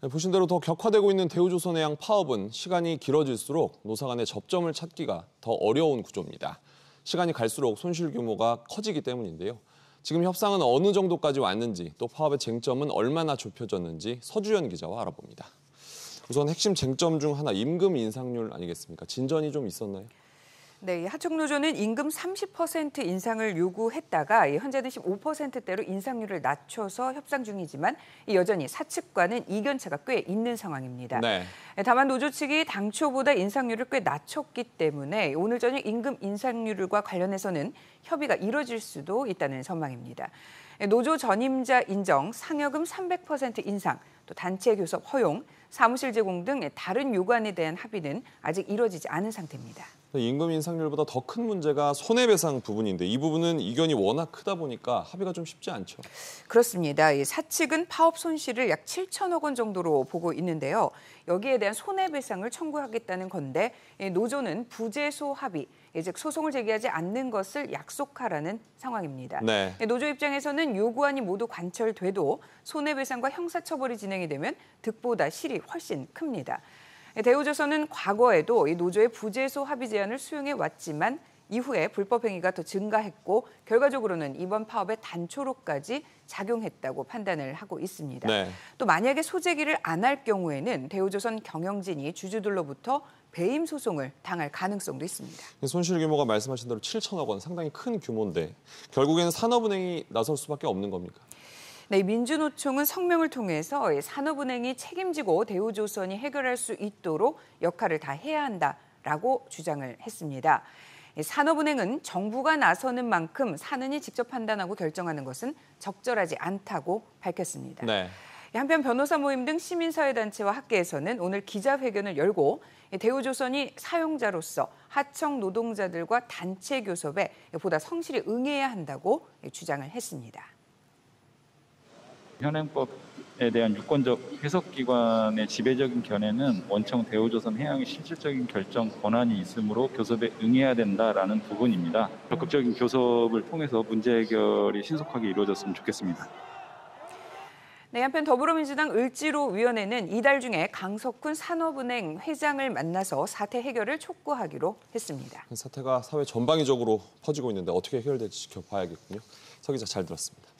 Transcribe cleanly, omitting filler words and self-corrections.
네, 보신 대로 더 격화되고 있는 대우조선해양 파업은 시간이 길어질수록 노사 간의 접점을 찾기가 더 어려운 구조입니다. 시간이 갈수록 손실 규모가 커지기 때문인데요. 지금 협상은 어느 정도까지 왔는지, 또 파업의 쟁점은 얼마나 좁혀졌는지 서주연 기자와 알아봅니다. 우선 핵심 쟁점 중 하나, 임금 인상률 아니겠습니까? 진전이 좀 있었나요? 네, 하청노조는 임금 30% 인상을 요구했다가 현재는 15%대로 인상률을 낮춰서 협상 중이지만 여전히 사측과는 이견차가 꽤 있는 상황입니다. 네. 다만 노조 측이 당초보다 인상률을 꽤 낮췄기 때문에 오늘 저녁 임금 인상률과 관련해서는 협의가 이뤄질 수도 있다는 전망입니다. 노조 전임자 인정, 상여금 300% 인상, 또 단체 교섭 허용, 사무실 제공 등 다른 요구안에 대한 합의는 아직 이뤄지지 않은 상태입니다. 임금 인상률보다 더 큰 문제가 손해배상 부분인데 이 부분은 이견이 워낙 크다 보니까 합의가 좀 쉽지 않죠. 그렇습니다. 사측은 파업 손실을 약 7천억 원 정도로 보고 있는데요. 여기에 대한 손해배상을 청구하겠다는 건데 노조는 부재소 합의, 즉 소송을 제기하지 않는 것을 약속하라는 상황입니다. 네. 노조 입장에서는 요구안이 모두 관철돼도 손해배상과 형사처벌이 진행이 되면 득보다 실이 훨씬 큽니다. 대우조선은 과거에도 이 노조의 부재소 합의 제안을 수용해 왔지만 이후에 불법 행위가 더 증가했고 결과적으로는 이번 파업의 단초로까지 작용했다고 판단을 하고 있습니다. 네. 또 만약에 소재기를 안 할 경우에는 대우조선 경영진이 주주들로부터 배임 소송을 당할 가능성도 있습니다. 손실 규모가 말씀하신 대로 7천억 원, 상당히 큰 규모인데 결국에는 산업은행이 나설 수밖에 없는 겁니까? 네, 민주노총은 성명을 통해서 산업은행이 책임지고 대우조선이 해결할 수 있도록 역할을 다 해야 한다라고 주장을 했습니다. 산업은행은 정부가 나서는 만큼 사는이 직접 판단하고 결정하는 것은 적절하지 않다고 밝혔습니다. 네. 한편 변호사 모임 등 시민사회단체와 학계에서는 오늘 기자회견을 열고 대우조선이 사용자로서 하청 노동자들과 단체 교섭에 보다 성실히 응해야 한다고 주장을 했습니다. 현행법에 대한 유권적 해석기관의 지배적인 견해는 원청 대우조선 해양의 실질적인 결정 권한이 있으므로 교섭에 응해야 된다라는 부분입니다. 적극적인 교섭을 통해서 문제 해결이 신속하게 이루어졌으면 좋겠습니다. 네, 한편 더불어민주당 을지로위원회는 이달 중에 강석훈 산업은행 회장을 만나서 사태 해결을 촉구하기로 했습니다. 사태가 사회 전방위적으로 퍼지고 있는데 어떻게 해결될지 지켜봐야겠군요. 서 기자 잘 들었습니다.